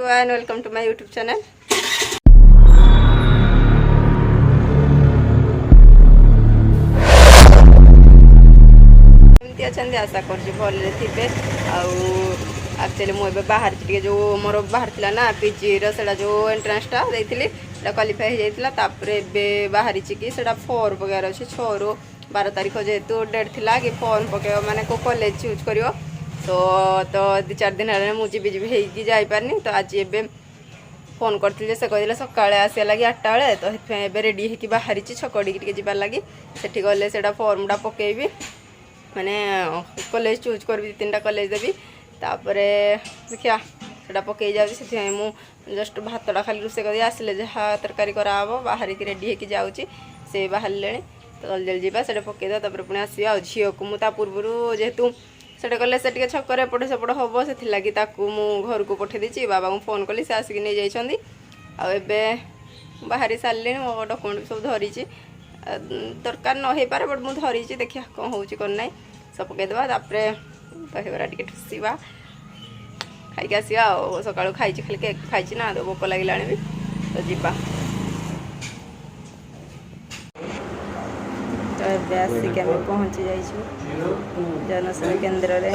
everyone, welcome to my YouTube channel. एमती अच्छा आशा कर भले थे आक्चुअली मुझे बाहर टे जो मोर बाहर थी ना पीजी रा जो एंट्रांसटा देती क्वालिफाई हो जाता बाहरी कि फॉर्म पकेबार अच्छे 6 ରୁ 12 तारीख जेहेतु डेट थी कि फॉर्म पकेब माने को कॉलेज चूज कर तो 2-4 दिन है मुझे हो जापारनी तो आज ए फोन करते से कहले सकाଳେ आसा लगी 8टा बेले तो ये रेडी होगी बाहरी छकड़ी जबार लगी से गले से फॉर्मटा पकेबी माने कॉलेज चूज कर 2-3टा कॉलेज देवी तापर देखिया से पकई जाऊँगी मुझे जस्ट भातटा खाली रोषे कर आसिले जहाँ तरकारी कराब बाहर की रेडी होगी जाऊँगी से बाहर तो जल्दी जल्दी जावा से पकईद पुणी आसवा झील को मुझे पूर्व जेहेतु से गले से छक एपट सेपट हम से घर को पठे देती बाबा को फोन कली से आसिक नहीं जाइए आबे बाहरी सारे मो डॉक्यूमेंट सब धरी दरकार न हो पारे बट मुझे धरी देखिए कौन हो ना सब पकईदेवा दहीबरा टे ठुसवा खाई आसवा सका खाई खाली केक खाई ना तो भोक लगे भी तो जीवा तो ये आसिक आम पहुँची जाइए जनसेवा केन्द्र रे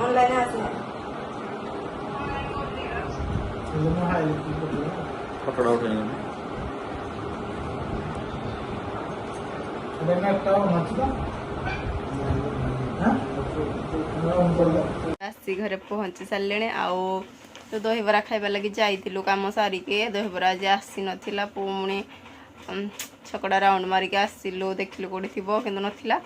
ऑनलाइन कपड़ा उठाएंगे आसी घरे पहुँची सारे आउ तो दहीबरा खाइबा लगी जाइलु कम सारिके दहीबरा आज आसी नाला पुणी छकड़ा राउंड मारिक आसिलु देखिलु कौटी थी कि नाला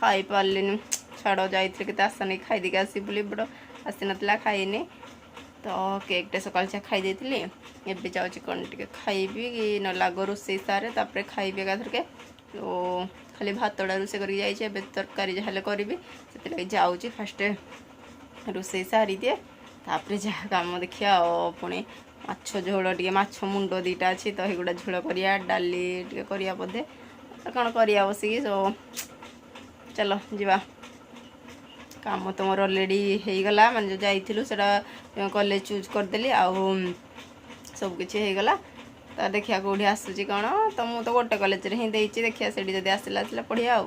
खाई पार्लिनी छाड़ जाइए के आशा नहीं खाई आसी बोली बट आसी नाला खाईनी तो केक टे सकाल खाई देती एवं जाऊँगी कौन टे खाइबी कि न लाग रोसे सारे तापर खाइबी एकाथरके तो खाली भातटा रोसे कर तरकारी जहाँ करी से जाऊँगी फास्ट रोसे सारी दिए तापर जहाँ कम देखिए पुणी माछ झोल टे माछ मुंड 2टा अच्छी तो युवा झोल करिया डाली टे करिया बोधे कौन करिया बसिकी सो चलो जीवा काम तो मोर अलरेडी हो गला मैंने जो जाइलु से कॉलेज चूज करदेली आउ सब किसी हो गला तो देखिया कौटी आसूँ कौन तो मुझे तो गोटे कॉलेज रे ही देती देखिया से जब आसला आसला पढ़िया आउ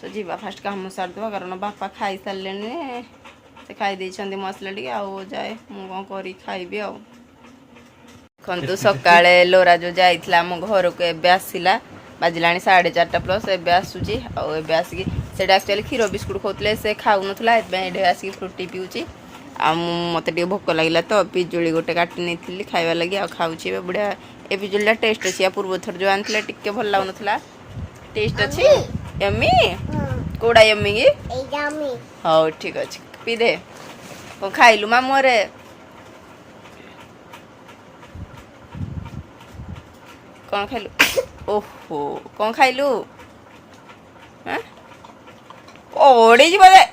सो जीवा फास्ट काम सारिदेवा कारण बापा खाई सारे से खाई मसला टी आउ जाए मुझे कौन कर खाइबी आउ देखु सका लोरा जो जाइला आम घर को एवं आसला बाजिला 4:30+ एवं आसूँ आवे आसिक से एक्चुअली क्षीर बिस्कुट खाते से खाऊ ना आसिक फ्रुटी पीऊँगी आ मत भोक लगे तो पिजुली गोटे काटी नहीं खाଇବା लगी आ खाऊँ बढ़िया ए पिजुलीटा टेस्ट अच्छी या पूर्व थर जो आनी टे भल लगुन टेस्ट अच्छी यम्मी कौड़ा यम्मी की हाँ ठीक अच्छे पीदे कौन खाइलु मामू रे कौन खाइलु ओहो कौन खाइलु ओड़ी बोले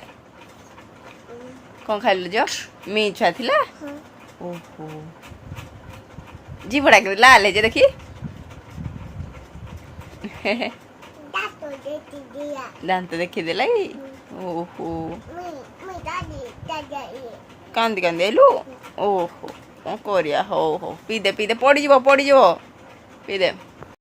कौन खाइलु जो मीठा थिला ओहो जी बड़ा के लाल है जे देखी दांत देखी दे लगी ओहो कांदी कांदी आइलु ओहो कौन करिया हो पीदे पीदे पड़ी जीवो पीदे